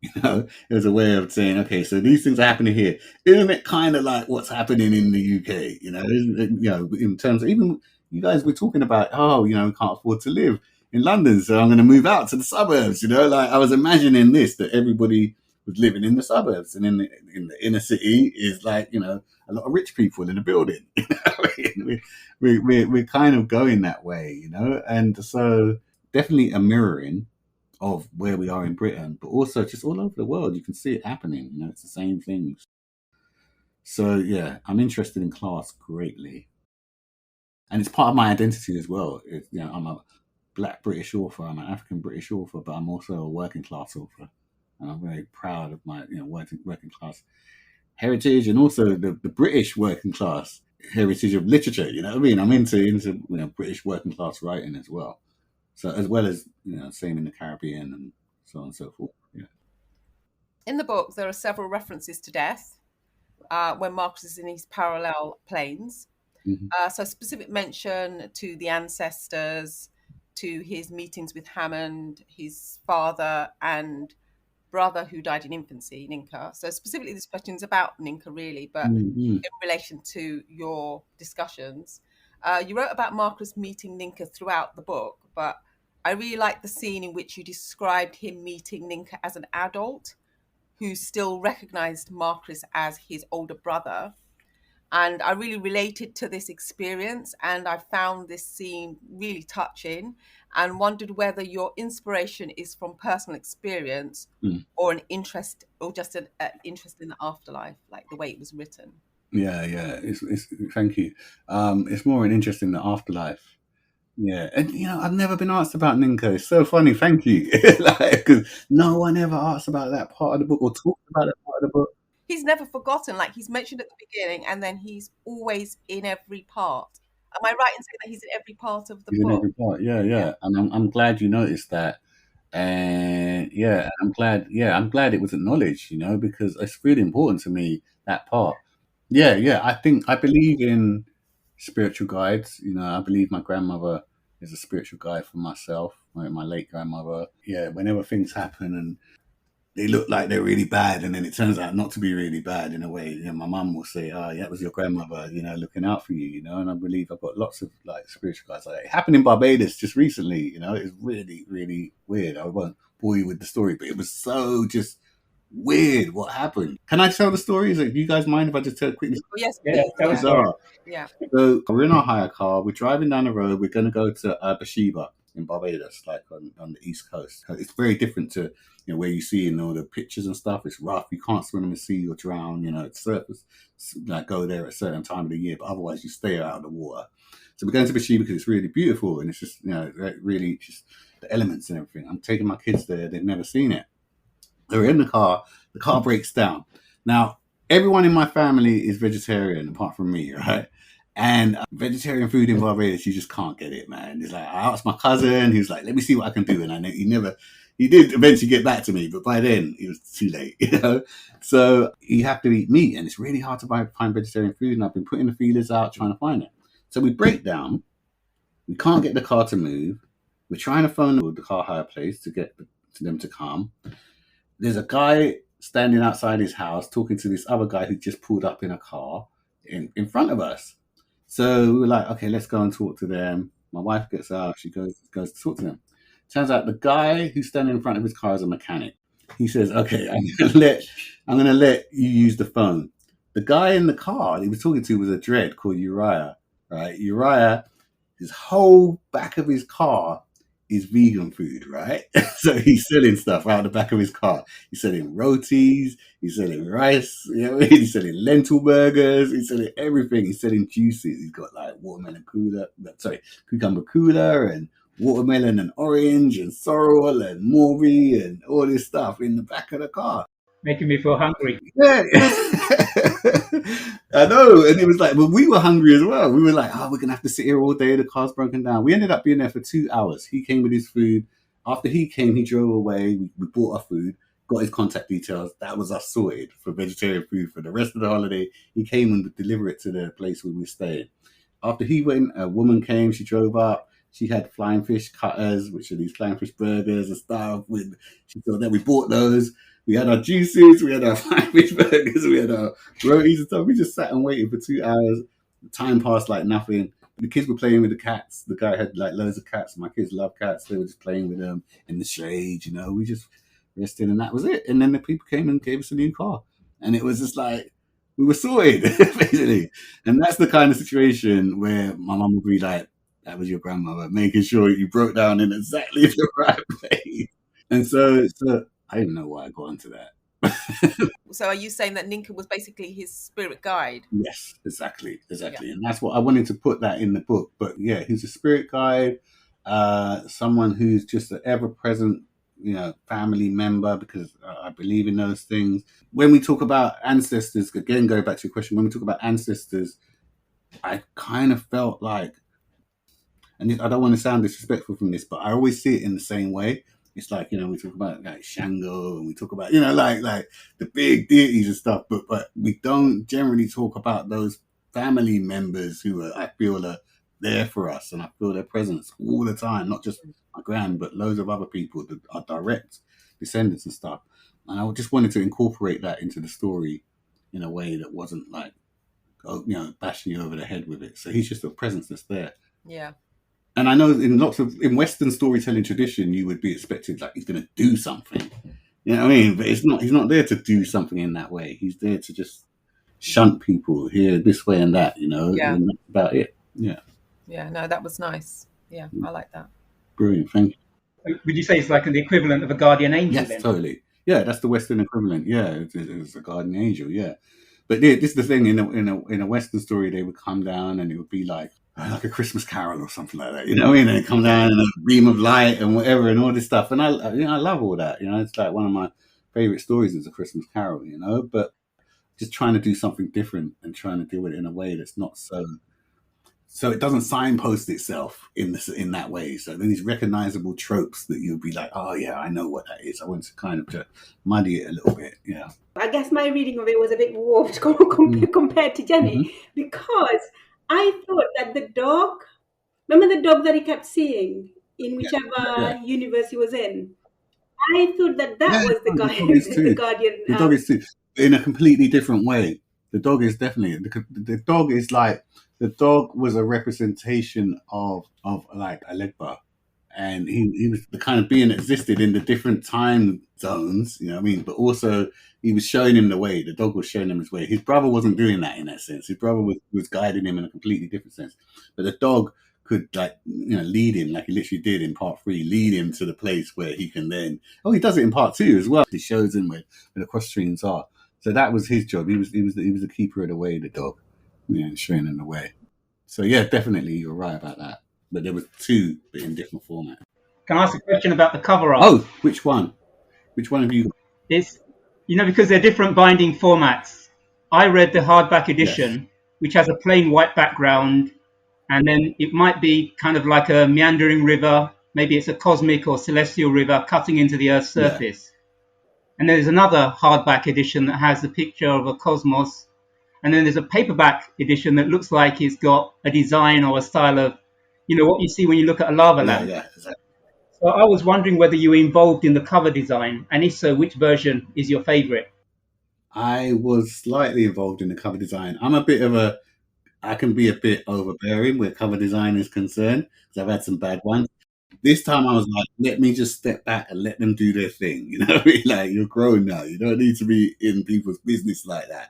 [SPEAKER 2] It was a way of saying, okay, so these things are happening here. Isn't it kind of like what's happening in the UK? In terms of, even you guys were talking about, we can't afford to live in London, so I'm going to move out to the suburbs. Like I was imagining that everybody was living in the suburbs, and in the inner city is like, a lot of rich people in the building. We're kind of going that way, and so definitely a mirroring of where we are in Britain, but also just all over the world. You can see it happening. It's the same things. So yeah, I'm interested in class greatly, and it's part of my identity as well. I'm a Black British author. I'm an African British author, but I'm also a working class author, and I'm very proud of my working class heritage, and also the British working class heritage of literature. You know what I mean? I'm into British working class writing as well. So as well as, same in the Caribbean and so on and so forth. Yeah.
[SPEAKER 3] In the book, there are several references to death when Marquis is in his parallel planes. So specific mention to the ancestors, to his meetings with Hammond, his father and brother who died in infancy, Ninka. So specifically this question is about Ninka really, but in relation to your discussions. You wrote about Marquis meeting Ninka throughout the book, but I really like the scene in which you described him meeting Ninka as an adult who still recognized Marquis as his older brother. And I really related to this experience, and I found this scene really touching and wondered whether your inspiration is from personal experience or an interest, or just an interest in the afterlife, like the way it was written.
[SPEAKER 2] Yeah. It's thank you. It's more an interest in the afterlife. Yeah, and I've never been asked about Ninko. It's so funny. Thank you, because no one ever asked about that part of the book or talked about that part of the book.
[SPEAKER 3] He's never forgotten. Like, he's mentioned at the beginning, and then he's always in every part. Am I right in saying that he's in every part of the
[SPEAKER 2] He's
[SPEAKER 3] book?
[SPEAKER 2] in every part. Yeah. And I'm glad you noticed that. And I'm glad it was acknowledged. Because it's really important to me, that part. Yeah. I believe in spiritual guides. I believe my grandmother is a spiritual guide for myself. My late grandmother. Yeah, whenever things happen and they look like they're really bad, and then it turns out not to be really bad in a way. My mum will say, "Oh, yeah, it was your grandmother, looking out for you." And I believe I've got lots of like spiritual guides like that. It happened in Barbados just recently. It was really, really weird. I won't bore you with the story, but it was so just weird what happened. Can I tell the story? Do you guys mind if I just tell it quickly?
[SPEAKER 3] Yes,
[SPEAKER 5] Yeah,
[SPEAKER 3] please.
[SPEAKER 5] that was bizarre.
[SPEAKER 3] Yeah.
[SPEAKER 2] So we're in our hire car. We're driving down the road. We're going to go to Bathsheba in Barbados, like on the East Coast. It's very different to where you see in all the pictures and stuff. It's rough. You can't swim in the sea or drown. It's surface, like go there at a certain time of the year, but otherwise you stay out of the water. So we're going to Bathsheba because it's really beautiful, and it's just really just the elements and everything. I'm taking my kids there. They've never seen it. So we're in the car. The car breaks down. Now everyone in my family is vegetarian apart from me, right? And vegetarian food in Barbados, you just can't get it, man. It's like, I asked my cousin, he was like, let me see what I can do. And he did eventually get back to me, but by then it was too late, So you have to eat meat, and it's really hard to find vegetarian food. And I've been putting the feelers out, trying to find it. So we break down. We can't get the car to move. We're trying to phone the car hire place to get them to come. There's a guy standing outside his house talking to this other guy who just pulled up in a car in front of us. So we were like, okay, let's go and talk to them. My wife gets out. She goes to talk to them. Turns out the guy who's standing in front of his car is a mechanic. He says, okay, I'm gonna let you use the phone. The guy in the car he was talking to was a dread called Uriah, right? Uriah, his whole back of his car is vegan food, right? So he's selling stuff out the back of his car. He's selling rotis, he's selling rice, he's selling lentil burgers, he's selling everything. He's selling juices. He's got like cucumber cooler and watermelon and orange and sorrel and morby and all this stuff in the back of the car.
[SPEAKER 5] Making me feel hungry.
[SPEAKER 2] Yeah. I know. And it was like, well, we were hungry as well. We were like, we're going to have to sit here all day. The car's broken down. We ended up being there for 2 hours. He came with his food. After he came, he drove away. We bought our food, got his contact details. That was us sorted for vegetarian food for the rest of the holiday. He came and would deliver it to the place where we were staying. After he went, a woman came. She drove up. She had flying fish cutters, which are these flying fish burgers and stuff. She thought that we bought those. We had our juices, we had our flying fish burgers, we had our rotis and stuff. We just sat and waited for 2 hours. The time passed like nothing. The kids were playing with the cats. The guy had like loads of cats. My kids love cats. They were just playing with them in the shade, We just rested, and that was it. And then the people came and gave us a new car. And it was just like, we were sorted, basically. And that's the kind of situation where my mum would be like, that was your grandmother, making sure you broke down in exactly the right place. And so I don't know why I got into that.
[SPEAKER 3] So are you saying that Ninka was basically his spirit guide?
[SPEAKER 2] Yes, exactly. Yeah. And that's what I wanted to put that in the book. But yeah, he's a spirit guide, someone who's just an ever-present, family member, because I believe in those things. When we talk about ancestors, again, go back to your question, when we talk about ancestors, I kind of felt like and I don't want to sound disrespectful from this, but I always see it in the same way. It's like, you know, we talk about like Shango, and we talk about, you know, like the big deities and stuff, but we don't generally talk about those family members who I feel are there for us, and I feel their presence all the time, not just my grand, but loads of other people that are direct descendants and stuff. And I just wanted to incorporate that into the story in a way that wasn't like, oh, you know, bashing you over the head with it. So he's just a presence that's there.
[SPEAKER 3] Yeah.
[SPEAKER 2] And I know in Western storytelling tradition, you would be expected like he's going to do something. You know what I mean? But he's not there to do something in that way. He's there to just shunt people here, this way and that, you know,
[SPEAKER 3] Yeah.
[SPEAKER 2] and that's about it. Yeah.
[SPEAKER 3] Yeah, no, that was nice. Yeah, I like that.
[SPEAKER 2] Brilliant. Thank you.
[SPEAKER 5] Would you say it's like the equivalent of a guardian angel
[SPEAKER 2] Yes,
[SPEAKER 5] then?
[SPEAKER 2] totally. Yeah, that's the Western equivalent. Yeah, it's a guardian angel. Yeah. But yeah, this is the thing, in a Western story, they would come down and it would be like a Christmas Carol or something like that. You know what I mean? And they come down in a beam of light and whatever and all this stuff. And I love all that. You know, it's like one of my favorite stories is A Christmas Carol, you know, but just trying to do something different and trying to do it in a way that's not so it doesn't signpost itself in that way. So then these recognizable tropes that you'll be like, oh yeah, I know what that is. I want to kind of just muddy it a little bit. Yeah.
[SPEAKER 1] I guess my reading of it was a bit warped compared to Jenny, because I thought that the dog, remember the dog that he kept seeing in whichever universe he was in? I thought that was the guardian.
[SPEAKER 2] The dog is too, in a completely different way. The dog is definitely, the dog is like, the dog was a representation of like Alegba. And he was the kind of being that existed in the different time zones, you know what I mean? But also he was showing him the way. The dog was showing him his way. His brother wasn't doing that in that sense. His brother was guiding him in a completely different sense. But the dog could, like, you know, lead him, like he literally did in part 3, lead him to the place where he can then, he does it in part 2 as well. He shows him where the cross streams are. So that was his job. He was the keeper of the way, the dog, showing him the way. So yeah, definitely you're right about that. But there was 2, but in different format.
[SPEAKER 5] Can I ask a question about the cover art?
[SPEAKER 2] Oh, which one? Which one have you got?
[SPEAKER 5] It's, because they're different binding formats. I read the hardback edition, which has a plain white background, and then it might be kind of like a meandering river. Maybe it's a cosmic or celestial river cutting into the Earth's surface. And there's another hardback edition that has a picture of a cosmos. And then there's a paperback edition that looks like it's got a design or a style of, what you see when you look at a lava lamp.
[SPEAKER 2] Yeah, exactly.
[SPEAKER 5] So I was wondering whether you were involved in the cover design, and if so, which version is your favorite?
[SPEAKER 2] I was slightly involved in the cover design. I can be a bit overbearing where cover design is concerned, because I've had some bad ones. This time I was like, let me just step back and let them do their thing. You know what I mean? Like, you're grown now. You don't need to be in people's business like that.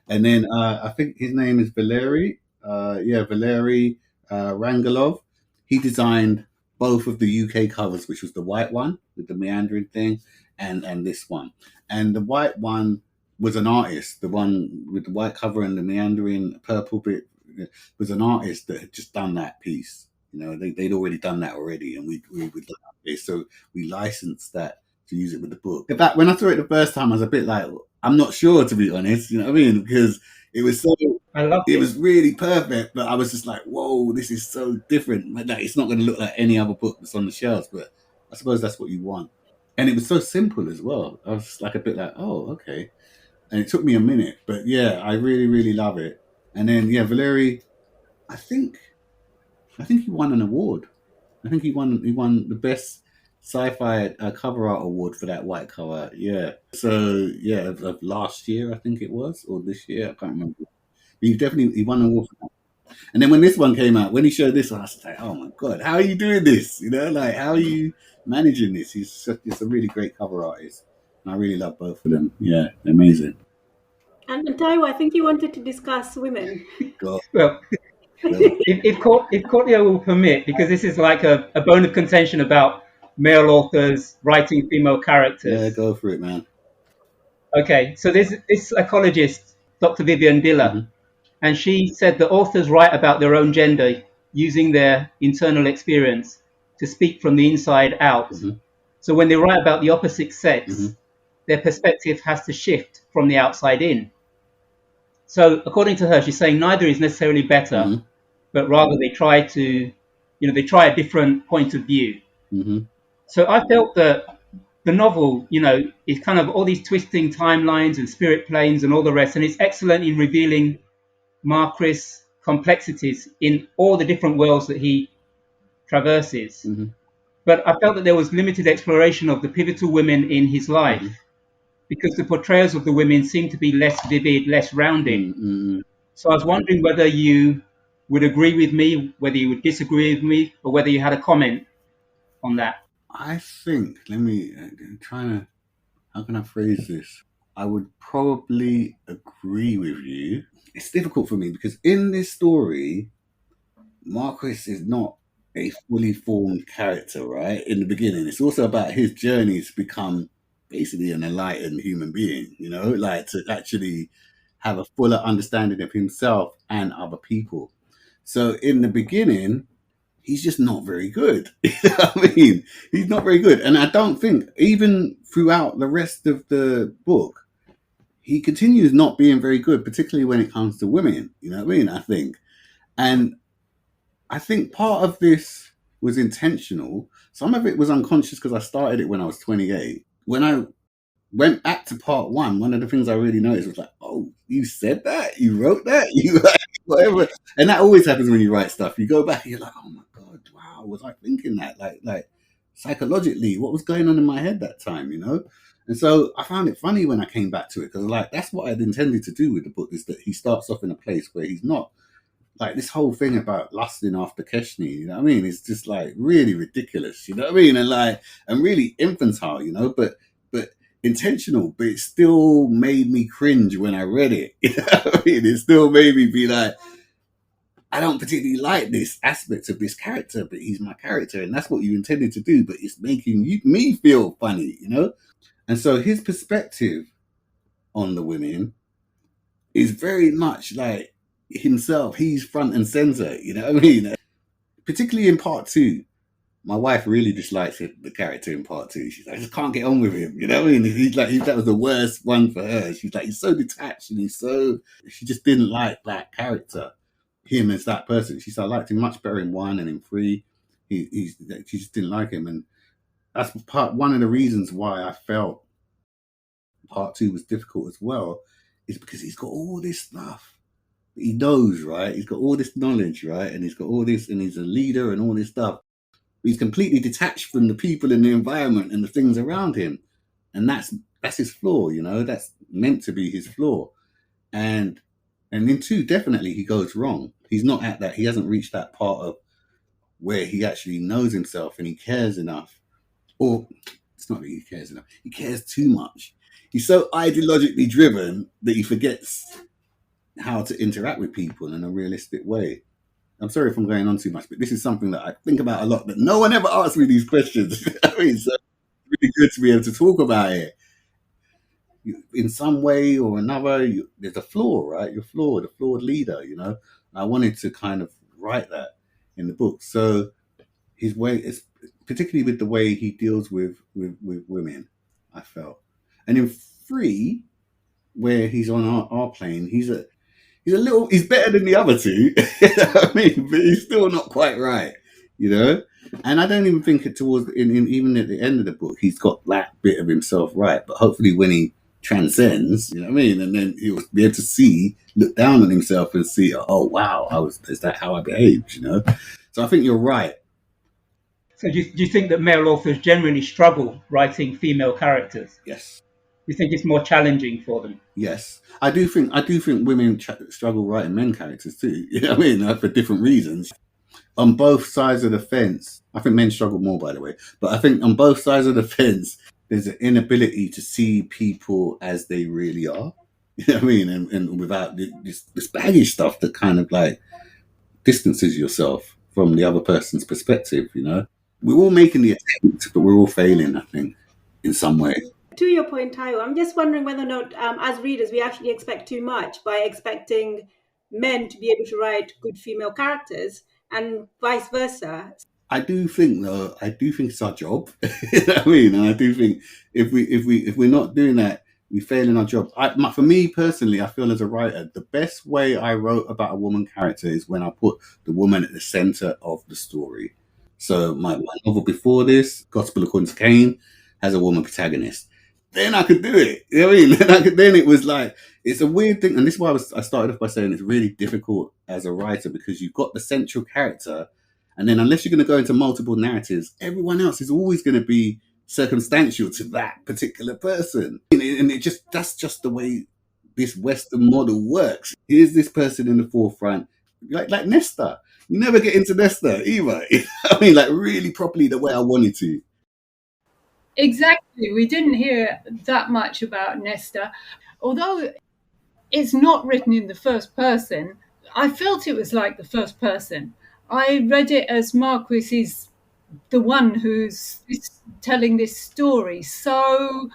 [SPEAKER 2] And then I think his name is Valery. Valery Rangelov. He designed both of the UK covers, which was the white one with the meandering thing, and this one. And the white one was an artist. The one with the white cover and the meandering purple bit was an artist that had just done that piece. They'd already done that already, and we would it. So we licensed that to use it with the book. In fact, when I saw it the first time, I was a bit like, I'm not sure, to be honest. You know what I mean? Because it was so.
[SPEAKER 5] I loved it.
[SPEAKER 2] It was really perfect, but I was just like, whoa, this is so different. Like, it's not going to look like any other book that's on the shelves, but I suppose that's what you want. And it was so simple as well. I was like a bit like, oh, okay. And it took me a minute, but yeah, I really, really love it. And then, Valery, I think he won an award. I think he won the best sci-fi cover art award for that white cover. Yeah. So of last year, I think it was, or this year, I can't remember. But he won an award for that. And then when this one came out, when he showed this one, I was like, oh my God, how are you doing this? Like, how are you managing this? He's a really great cover artist. And I really love both of them. Yeah, they're amazing.
[SPEAKER 1] And Taiwo, I think you wanted to discuss women.
[SPEAKER 2] God.
[SPEAKER 5] Well, if Courttia will permit, because this is like a bone of contention about male authors writing female characters.
[SPEAKER 2] Yeah, go for it, man.
[SPEAKER 5] Okay, so there's this psychologist, Dr. Vivian Diller, and she said that authors write about their own gender using their internal experience to speak from the inside out. So when they write about the opposite sex, their perspective has to shift from the outside in. So according to her, she's saying neither is necessarily better, but rather they try to, they try a different point of view.
[SPEAKER 2] Mm-hmm.
[SPEAKER 5] So I felt that the novel, is kind of all these twisting timelines and spirit planes and all the rest, and it's excellent in revealing Marquis' complexities in all the different worlds that he traverses.
[SPEAKER 2] Mm-hmm.
[SPEAKER 5] But I felt that there was limited exploration of the pivotal women in his life,
[SPEAKER 2] Mm-hmm.
[SPEAKER 5] because the portrayals of the women seem to be less vivid, less rounded.
[SPEAKER 2] Mm-hmm.
[SPEAKER 5] So I was wondering whether you would agree with me, whether you would disagree with me, or whether you had a comment on that.
[SPEAKER 2] I think, I'm trying to, how can I phrase this? I would probably agree with you. It's difficult for me because in this story, Marquis is not a fully formed character, right? In the beginning, it's also about his journey to become basically an enlightened human being, like to actually have a fuller understanding of himself and other people. So in the beginning, he's just not very good. You know what I mean? He's not very good. And I don't think, even throughout the rest of the book, he continues not being very good, particularly when it comes to women. You know what I mean? I think. And I think part of this was intentional. Some of it was unconscious because I started it when I was 28. When I went back to part one of the things I really noticed was like, oh, you said that? You wrote that? You like, whatever. And that always happens when you write stuff. You go back and you're like, oh my God, wow, was I thinking that? Like psychologically, what was going on in my head that time, And so I found it funny when I came back to it because that's what I'd intended to do with the book, is that he starts off in a place where he's not. Like this whole thing about lusting after Keshni, you know what I mean? It's just like really ridiculous, you know what I mean? And really infantile, but intentional, but it still made me cringe when I read it. You know what I mean? It still made me be like, I don't particularly like this aspect of this character, but he's my character, and that's what you intended to do, but it's making me feel funny, And so his perspective on the women is very much like himself. He's front and center, you know what I mean? Particularly in part two. My wife really dislikes the character in part two. She's like, I just can't get on with him, you know what I mean? That was the worst one for her. She's like, he's so detached and she just didn't like that character, him as that person. She said, I liked him much better in 1 and in 3. She just didn't like him. And that's one of the reasons why I felt part 2 was difficult as well, is because he's got all this stuff. He knows, right? He's got all this knowledge, right? And he's got all this, and he's a leader and all this stuff. He's completely detached from the people in the environment and the things around him. And that's his flaw, That's meant to be his flaw. And in 2, definitely he goes wrong. He's not at that. He hasn't reached that part of where he actually knows himself and he cares enough. Or it's not that he cares enough. He cares too much. He's so ideologically driven that he forgets how to interact with people in a realistic way. I'm sorry if I'm going on too much, but this is something that I think about a lot, but no one ever asks me these questions. I mean, so it's really good to be able to talk about it. In some way or another, there's a flaw, right? You're flawed, a flawed leader, And I wanted to kind of write that in the book. So his way, is particularly with the way he deals with women, I felt. And in 3, where he's on our plane, he's better than the other 2, you know what I mean? But he's still not quite right, And I don't even think it even at the end of the book, he's got that bit of himself right. But hopefully when he transcends, you know what I mean? And then he'll be able to look down on himself and see, oh, wow, is that how I behaved, So I think you're right.
[SPEAKER 5] So do you think that male authors generally struggle writing female characters?
[SPEAKER 2] Yes.
[SPEAKER 5] You think it's more challenging for them?
[SPEAKER 2] Yes, I do think women struggle writing men characters too. You know what I mean? For different reasons. On both sides of the fence, I think men struggle more, by the way. But I think on both sides of the fence, there's an inability to see people as they really are. You know what I mean? And without this baggage stuff that kind of like distances yourself from the other person's perspective. We're all making the attempt, but we're all failing, I think, in some way.
[SPEAKER 1] To your point, Tayo, I'm just wondering whether or not, as readers, we actually expect too much by expecting men to be able to write good female characters and vice versa.
[SPEAKER 2] I do think it's our job. You know what I mean? And I do think if we're not doing that, we fail in our job. For me personally, I feel as a writer, the best way I wrote about a woman character is when I put the woman at the center of the story. So my novel before this, Gospel According to Cain, has a woman protagonist. Then I could do it. You know what I mean? Then it was like, it's a weird thing. And this is why I started off by saying it's really difficult as a writer, because you've got the central character. And then unless you're going to go into multiple narratives, everyone else is always going to be circumstantial to that particular person. And that's just the way this Western model works. Here's this person in the forefront, like Nesta. You never get into Nesta either. I mean, like really properly the way I wanted to.
[SPEAKER 4] Exactly. We didn't hear that much about Nesta. Although it's not written in the first person, I felt it was like the first person. I read it as Marquis is the one who's telling this story. So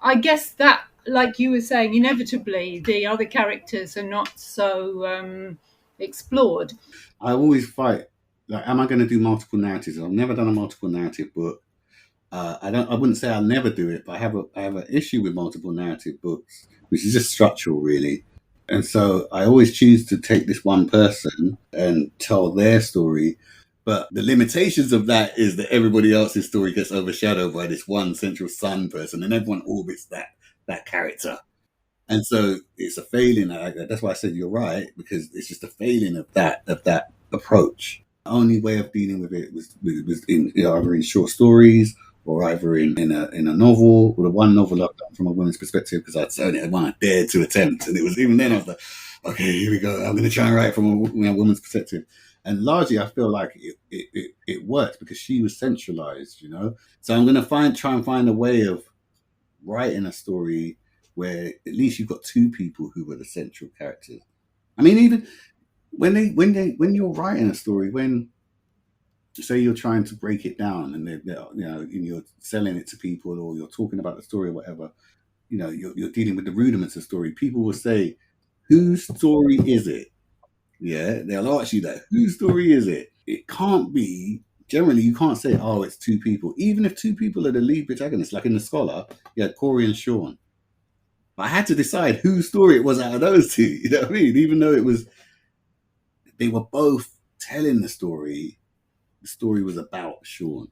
[SPEAKER 4] I guess that, like you were saying, inevitably the other characters are not so explored.
[SPEAKER 2] I always fight, like, am I going to do multiple narratives? I've never done a multiple narrative book. I wouldn't say I'll never do it, but I have an issue with multiple narrative books, which is just structural, really. And so I always choose to take this one person and tell their story. But the limitations of that is that everybody else's story gets overshadowed by this one central sun person, and everyone orbits that character. And so it's a failing. That's why I said you're right, because it's just a failing of that approach. The only way of dealing with it was in, either in short stories or either in a novel. Or the one novel I've done from a woman's perspective, because I'd only had one I dared to attempt, and it was even then I was like, okay, here we go. I'm going to try and write from a woman's perspective. And largely, I feel like it worked because she was centralized, So I'm going to try and find a way of writing a story where at least you've got two people who were the central characters. I mean, even when you're writing a story, when say you're trying to break it down and and you're selling it to people, or you're talking about the story or whatever, you're dealing with the rudiments of story. People will say, "Whose story is it?" Yeah, they'll ask you that. Whose story is it? It can't be. Generally, you can't say, "Oh, it's two people." Even if two people are the lead protagonists, like in The Scholar, you had Corey and Sean. But I had to decide whose story it was out of those two. You know what I mean? Even though they were both telling the story was about Sean.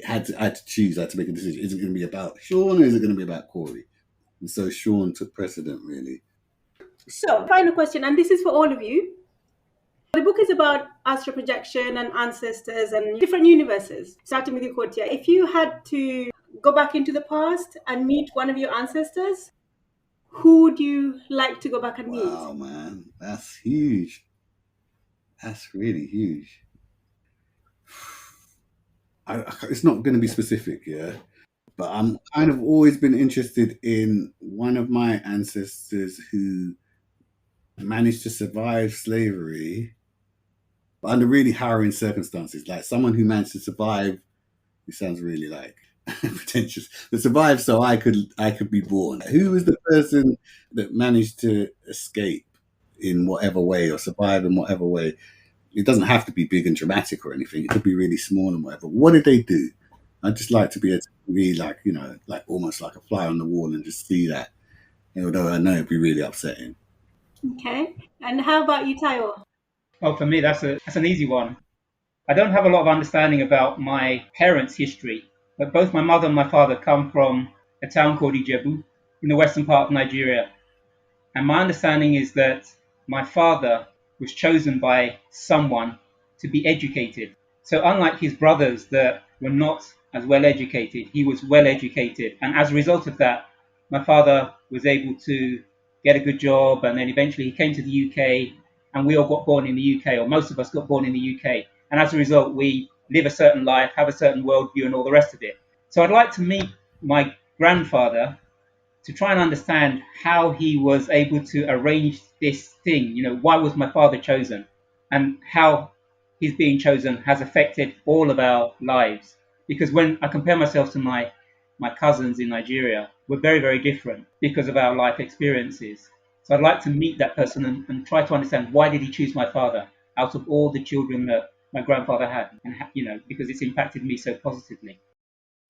[SPEAKER 2] I had to choose. I had to make a decision. Is it going to be about Sean or is it going to be about Corey? And so Sean took precedent, really.
[SPEAKER 1] So, final question, and this is for all of you. The book is about astral projection and ancestors and different universes, starting with you, Courttia. If you had to go back into the past and meet one of your ancestors, who would you like to go back and meet?
[SPEAKER 2] Wow, man, that's huge. That's really huge. It's not going to be specific, yeah, but I'm kind of always been interested in one of my ancestors who managed to survive slavery but under really harrowing circumstances, like someone who managed to survive. It sounds really like pretentious, but survive so I could be born. Who was the person that managed to escape in whatever way or survive in whatever way? It doesn't have to be big and dramatic or anything. It could be really small and whatever. What did they do? I'd just like to be able to be like, like almost like a fly on the wall and just see that. Although I know it'd be really upsetting.
[SPEAKER 1] Okay. And how about you, Tayo?
[SPEAKER 5] Oh, for me, that's an easy one. I don't have a lot of understanding about my parents' history, but both my mother and my father come from a town called Ijebu in the western part of Nigeria. And my understanding is that my father was chosen by someone to be educated. So unlike his brothers that were not as well educated, he was well educated. And as a result of that, my father was able to get a good job, and then eventually he came to the UK, and we all got born in the UK, or most of us got born in the UK. And as a result, we live a certain life, have a certain worldview, and all the rest of it. So I'd like to meet my grandfather to try and understand how he was able to arrange this thing. Why was my father chosen, and how his being chosen has affected all of our lives. Because when I compare myself to my cousins in Nigeria, we're very, very different because of our life experiences. So I'd like to meet that person and try to understand, why did he choose my father out of all the children that my grandfather had, and because it's impacted me so positively.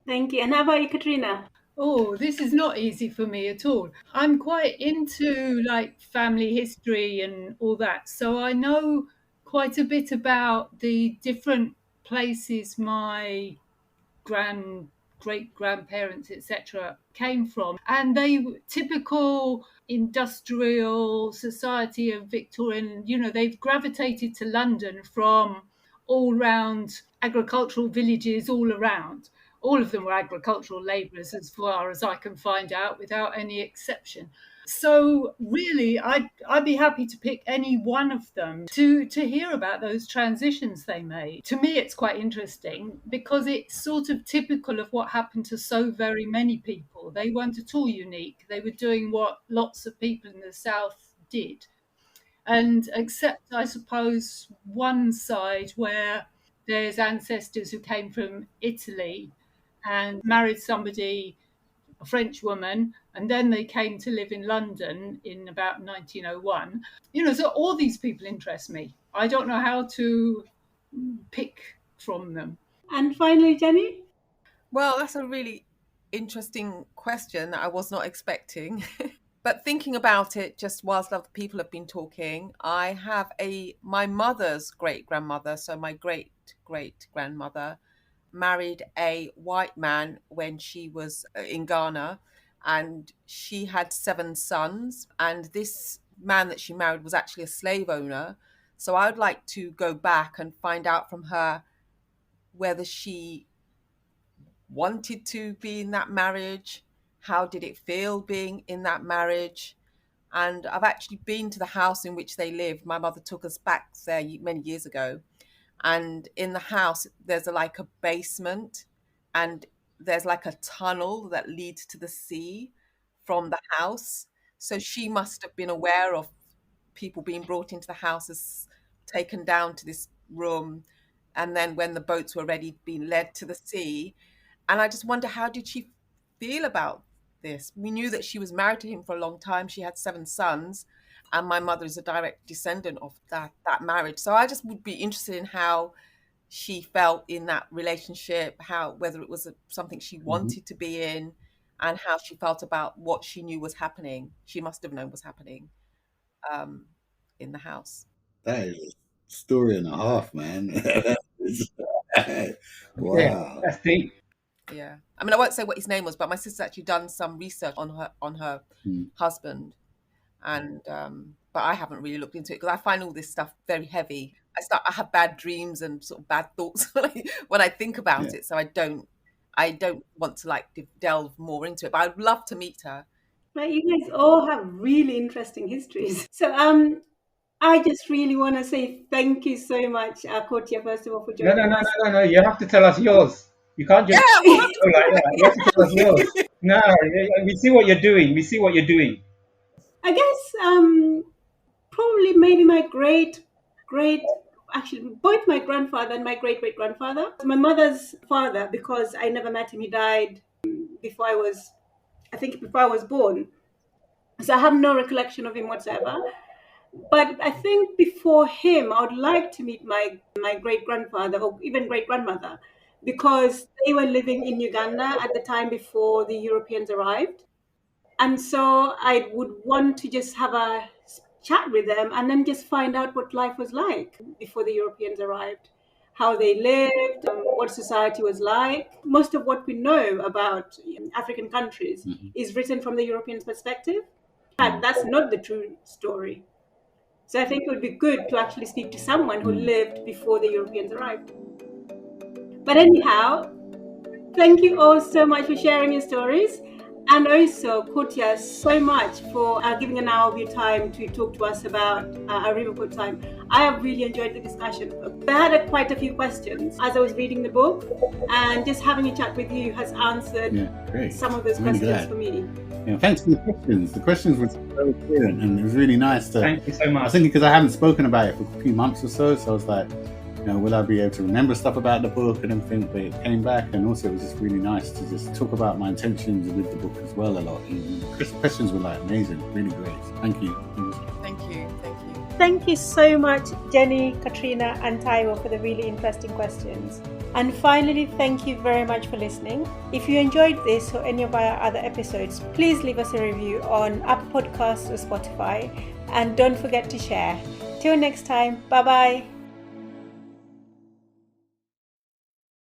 [SPEAKER 1] Thank you. And how about you, Katrina?
[SPEAKER 4] Oh, this is not easy for me at all. I'm quite into family history and all that. So I know quite a bit about the different places my great-grandparents, etc., came from. And they were typical industrial society of Victorian, they've gravitated to London from all round agricultural villages all around. All of them were agricultural labourers, as far as I can find out, without any exception. So really, I'd be happy to pick any one of them to hear about those transitions they made. To me, it's quite interesting because it's sort of typical of what happened to so very many people. They weren't at all unique. They were doing what lots of people in the South did. And except, I suppose, one side where there's ancestors who came from Italy and married somebody, a French woman, and then they came to live in London in about 1901. So all these people interest me. I don't know how to pick from them.
[SPEAKER 1] And finally, Jenny?
[SPEAKER 3] Well, that's a really interesting question that I was not expecting. But thinking about it, just whilst other people have been talking, I have my mother's great-grandmother, so my great-great-grandmother, married a white man when she was in Ghana, and she had 7 sons, and this man that she married was actually a slave owner. So I would like to go back and find out from her whether she wanted to be in that marriage, how did it feel being in that marriage. And I've actually been to the house in which they lived. My mother took us back there many years ago. And in the house, there's like a basement, and there's like a tunnel that leads to the sea from the house. So she must have been aware of people being brought into the house, as taken down to this room, and then when the boats were ready, being led to the sea. And I just wonder, how did she feel about this? We knew that she was married to him for a long time. She had 7 sons. And my mother is a direct descendant of that marriage. So I just would be interested in how she felt in that relationship, whether it was something she wanted to be in, and how she felt about what she knew was happening. She must have known was happening in the house.
[SPEAKER 2] That is a story and a half, man. Wow.
[SPEAKER 5] Yeah, that's deep.
[SPEAKER 3] Yeah. I mean, I won't say what his name was, but my sister's actually done some research on her husband. And but I haven't really looked into it because I find all this stuff very heavy. I have bad dreams and sort of bad thoughts when I think about it. So I don't want to delve more into it. But I'd love to meet her.
[SPEAKER 1] Well, you guys all have really interesting histories. So I just really want to say thank you so much, Courttia, first of all, for joining us.
[SPEAKER 5] No. You have to tell us yours. You can't just go like that. You have to tell us yours. No, we see what you're doing.
[SPEAKER 1] I guess probably maybe my actually both my grandfather and my great-great-grandfather. My mother's father, because I never met him, he died before I was born. So I have no recollection of him whatsoever. But I think before him, I would like to meet my great-grandfather or even great-grandmother, because they were living in Uganda at the time before the Europeans arrived. And so I would want to just have a chat with them and then just find out what life was like before the Europeans arrived, how they lived, what society was like. Most of what we know about African countries is written from the Europeans' perspective. And that's not the true story. So I think it would be good to actually speak to someone who lived before the Europeans arrived. But anyhow, thank you all so much for sharing your stories. And also, Courttia, so much for giving an hour of your time to talk to us about A River Called Time. I have really enjoyed the discussion. I had quite a few questions as I was reading the book, and just having a chat with you has answered some of those questions for me.
[SPEAKER 2] Yeah, thanks for the questions. The questions were very brilliant, and it was really nice to.
[SPEAKER 5] Thank you so much.
[SPEAKER 2] I was thinking, because I haven't spoken about it for a few months or so I was like, will I be able to remember stuff about the book and everything? But it came back, and also it was just really nice to just talk about my intentions with the book as well a lot. And the questions were amazing, really great. Thank you.
[SPEAKER 3] Thank you.
[SPEAKER 1] Thank you so much, Jenny, Katrina, and Taiwo, for the really interesting questions. And finally, thank you very much for listening. If you enjoyed this or any of our other episodes, please leave us a review on Apple Podcasts or Spotify. And don't forget to share. Till next time, bye-bye.